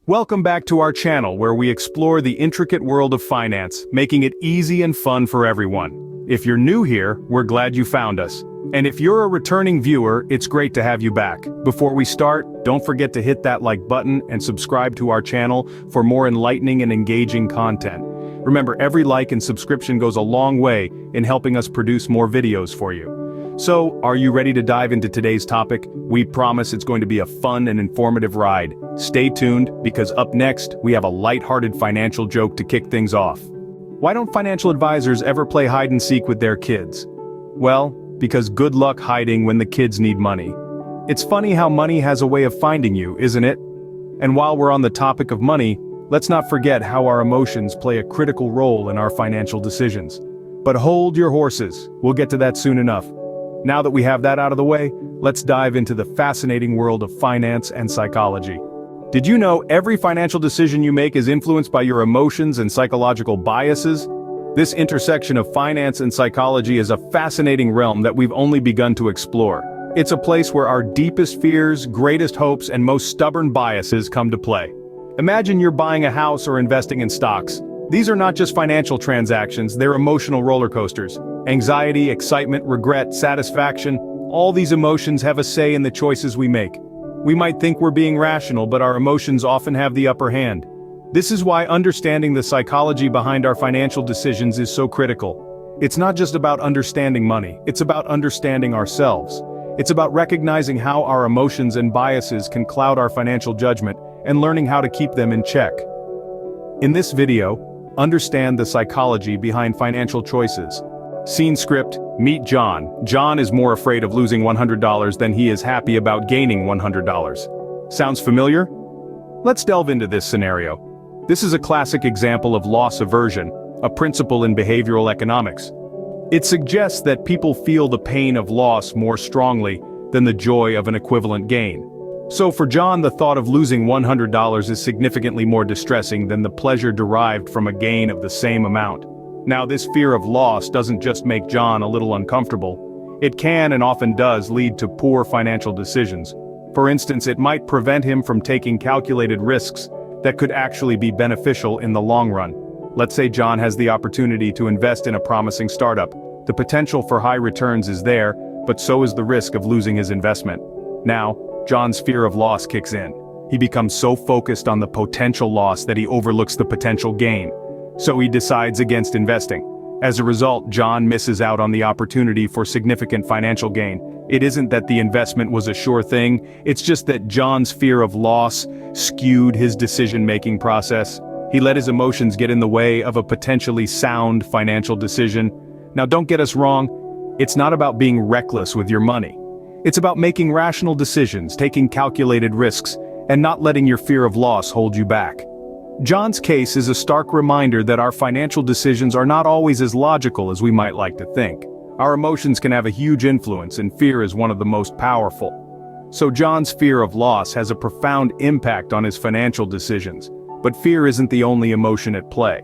Welcome back to our channel where we explore the intricate world of finance, making it easy and fun for everyone. If you're new here, we're glad you found us. And if you're a returning viewer, it's great to have you back. Before we start, don't forget to hit that like button and subscribe to our channel for more enlightening and engaging content. Remember, every like and subscription goes a long way in helping us produce more videos for you. So, are you ready to dive into today's topic? We promise it's going to be a fun and informative ride. Stay tuned, because up next, we have a lighthearted financial joke to kick things off. Why don't financial advisors ever play hide and seek with their kids? Well, because good luck hiding when the kids need money. It's funny how money has a way of finding you, isn't it? And while we're on the topic of money, let's not forget how our emotions play a critical role in our financial decisions. But hold your horses, we'll get to that soon enough. Now that we have that out of the way, let's dive into the fascinating world of finance and psychology. Did you know every financial decision you make is influenced by your emotions and psychological biases? This intersection of finance and psychology is a fascinating realm that we've only begun to explore. It's a place where our deepest fears, greatest hopes, and most stubborn biases come to play. Imagine you're buying a house or investing in stocks. These are not just financial transactions, they're emotional roller coasters. Anxiety, excitement, regret, satisfaction, all these emotions have a say in the choices we make. We might think we're being rational, but our emotions often have the upper hand. This is why understanding the psychology behind our financial decisions is so critical. It's not just about understanding money, it's about understanding ourselves. It's about recognizing how our emotions and biases can cloud our financial judgment and learning how to keep them in check. In this video, understand the psychology behind financial choices. Scene script, meet John. John is more afraid of losing $100 than he is happy about gaining $100. Sounds familiar? Let's delve into this scenario. This is a classic example of loss aversion, a principle in behavioral economics. It suggests that people feel the pain of loss more strongly than the joy of an equivalent gain. So for John, the thought of losing $100 is significantly more distressing than the pleasure derived from a gain of the same amount. Now, this fear of loss doesn't just make John a little uncomfortable. It can and often does lead to poor financial decisions. For instance, it might prevent him from taking calculated risks that could actually be beneficial in the long run. Let's say John has the opportunity to invest in a promising startup. The potential for high returns is there, but so is the risk of losing his investment. Now, John's fear of loss kicks in. He becomes so focused on the potential loss that he overlooks the potential gain. So he decides against investing. As a result, John misses out on the opportunity for significant financial gain. It isn't that the investment was a sure thing, it's just that John's fear of loss skewed his decision-making process. He let his emotions get in the way of a potentially sound financial decision. Now, don't get us wrong, it's not about being reckless with your money. It's about making rational decisions, taking calculated risks, and not letting your fear of loss hold you back. John's case is a stark reminder that our financial decisions are not always as logical as we might like to think. Our emotions can have a huge influence, and fear is one of the most powerful. So John's fear of loss has a profound impact on his financial decisions. But fear isn't the only emotion at play.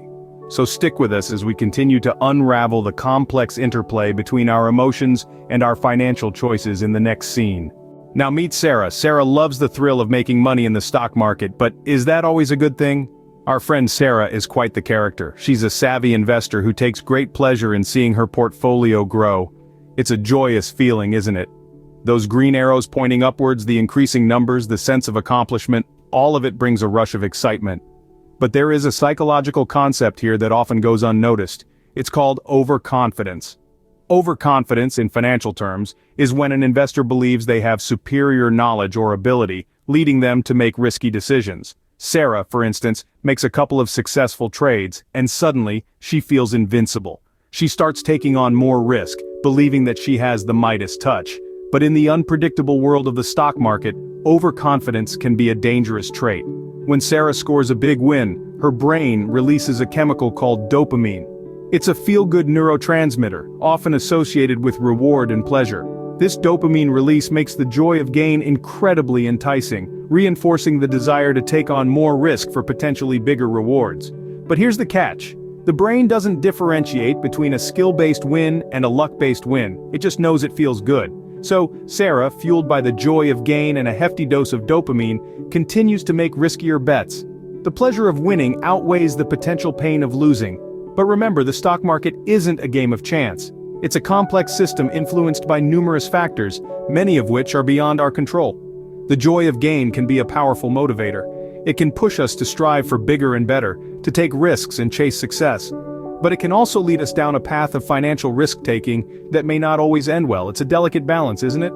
So stick with us as we continue to unravel the complex interplay between our emotions and our financial choices in the next scene. Now meet Sarah. Sarah loves the thrill of making money in the stock market, but is that always a good thing? Our friend Sarah is quite the character. She's a savvy investor who takes great pleasure in seeing her portfolio grow. It's a joyous feeling, isn't it? Those green arrows pointing upwards, the increasing numbers, the sense of accomplishment, all of it brings a rush of excitement. But there is a psychological concept here that often goes unnoticed. It's called overconfidence. Overconfidence, in financial terms, is when an investor believes they have superior knowledge or ability, leading them to make risky decisions. Sarah, for instance, makes a couple of successful trades, and suddenly, she feels invincible. She starts taking on more risk, believing that she has the Midas touch. But in the unpredictable world of the stock market, overconfidence can be a dangerous trait. When Sarah scores a big win, her brain releases a chemical called dopamine. It's a feel-good neurotransmitter, often associated with reward and pleasure. This dopamine release makes the joy of gain incredibly enticing, reinforcing the desire to take on more risk for potentially bigger rewards. But here's the catch. The brain doesn't differentiate between a skill-based win and a luck-based win. It just knows it feels good. So, Sarah, fueled by the joy of gain and a hefty dose of dopamine, continues to make riskier bets. The pleasure of winning outweighs the potential pain of losing. But remember, the stock market isn't a game of chance. It's a complex system influenced by numerous factors, many of which are beyond our control. The joy of gain can be a powerful motivator. It can push us to strive for bigger and better, to take risks and chase success. But it can also lead us down a path of financial risk-taking that may not always end well. It's a delicate balance, isn't it?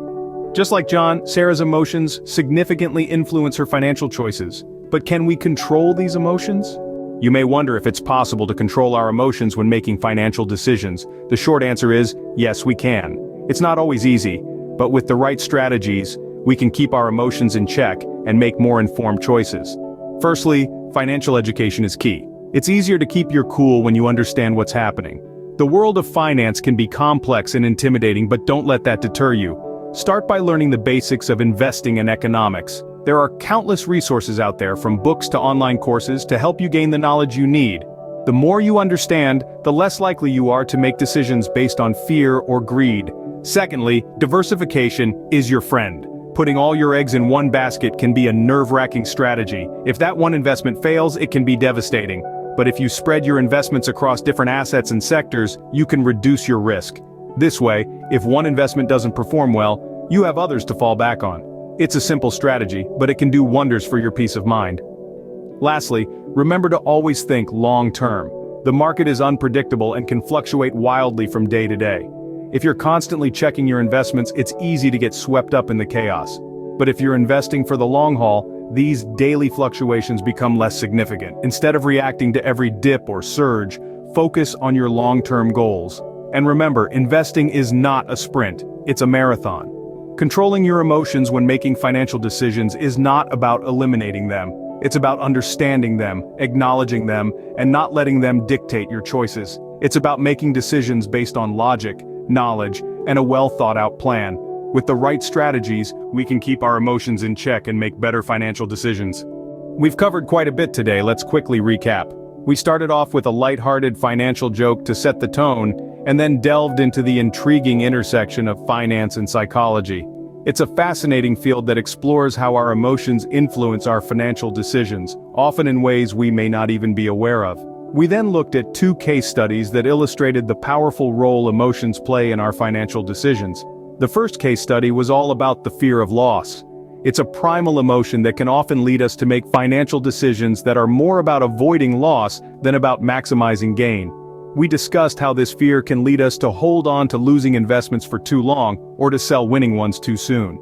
Just like John, Sarah's emotions significantly influence her financial choices. But can we control these emotions? You may wonder if it's possible to control our emotions when making financial decisions. The short answer is, yes, we can. It's not always easy, but with the right strategies, we can keep our emotions in check and make more informed choices. Firstly, financial education is key. It's easier to keep your cool when you understand what's happening. The world of finance can be complex and intimidating, but don't let that deter you. Start by learning the basics of investing and economics. There are countless resources out there, from books to online courses, to help you gain the knowledge you need. The more you understand, the less likely you are to make decisions based on fear or greed. Secondly, diversification is your friend. Putting all your eggs in one basket can be a nerve-wracking strategy. If that one investment fails, it can be devastating. But if you spread your investments across different assets and sectors, you can reduce your risk. This way, if one investment doesn't perform well, you have others to fall back on. It's a simple strategy, but it can do wonders for your peace of mind. Lastly, remember to always think long-term. The market is unpredictable and can fluctuate wildly from day to day. If you're constantly checking your investments, it's easy to get swept up in the chaos. But if you're investing for the long haul, these daily fluctuations become less significant. Instead of reacting to every dip or surge, focus on your long-term goals. And remember, investing is not a sprint, it's a marathon. Controlling your emotions when making financial decisions is not about eliminating them. It's about understanding them, acknowledging them, and not letting them dictate your choices. It's about making decisions based on logic, knowledge, and a well-thought-out plan. With the right strategies, we can keep our emotions in check and make better financial decisions. We've covered quite a bit today. Let's quickly recap. We started off with a lighthearted financial joke to set the tone, and then delved into the intriguing intersection of finance and psychology. It's a fascinating field that explores how our emotions influence our financial decisions, often in ways we may not even be aware of. We then looked at 2 case studies that illustrated the powerful role emotions play in our financial decisions. The first case study was all about the fear of loss. It's a primal emotion that can often lead us to make financial decisions that are more about avoiding loss than about maximizing gain. We discussed how this fear can lead us to hold on to losing investments for too long, or to sell winning ones too soon.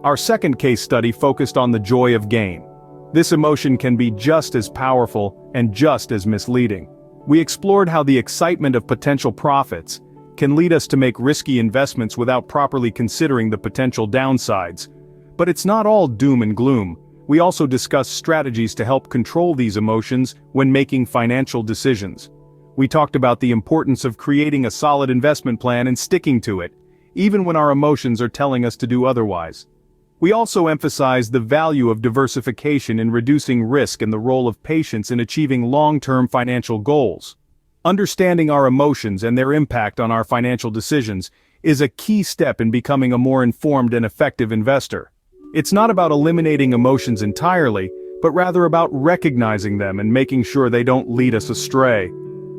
Our second case study focused on the joy of gain. This emotion can be just as powerful and just as misleading. We explored how the excitement of potential profits can lead us to make risky investments without properly considering the potential downsides. But it's not all doom and gloom. We also discussed strategies to help control these emotions when making financial decisions. We talked about the importance of creating a solid investment plan and sticking to it, even when our emotions are telling us to do otherwise. We also emphasized the value of diversification in reducing risk and the role of patience in achieving long-term financial goals. Understanding our emotions and their impact on our financial decisions is a key step in becoming a more informed and effective investor. It's not about eliminating emotions entirely, but rather about recognizing them and making sure they don't lead us astray.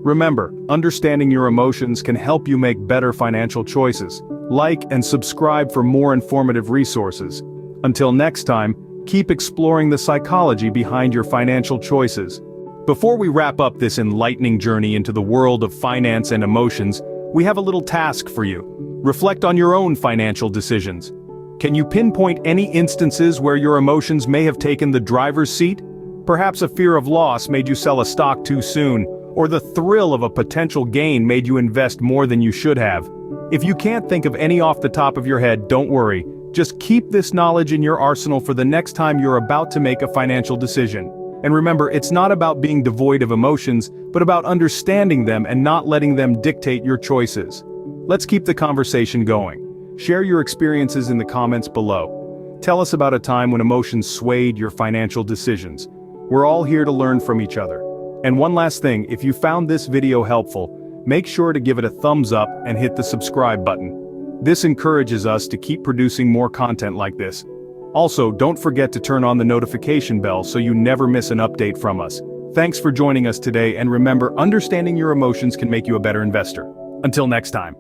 Remember, understanding your emotions can help you make better financial choices. Like and subscribe for more informative resources. Until next time, keep exploring the psychology behind your financial choices. Before we wrap up this enlightening journey into the world of finance and emotions, we have a little task for you. Reflect on your own financial decisions. Can you pinpoint any instances where your emotions may have taken the driver's seat? Perhaps a fear of loss made you sell a stock too soon, or the thrill of a potential gain made you invest more than you should have. If you can't think of any off the top of your head, don't worry. Just keep this knowledge in your arsenal for the next time you're about to make a financial decision. And remember, it's not about being devoid of emotions, but about understanding them and not letting them dictate your choices. Let's keep the conversation going. Share your experiences in the comments below. Tell us about a time when emotions swayed your financial decisions. We're all here to learn from each other. And one last thing, if you found this video helpful, make sure to give it a thumbs up and hit the subscribe button. This encourages us to keep producing more content like this. Also, don't forget to turn on the notification bell so you never miss an update from us. Thanks for joining us today, and remember, understanding your emotions can make you a better investor. Until next time.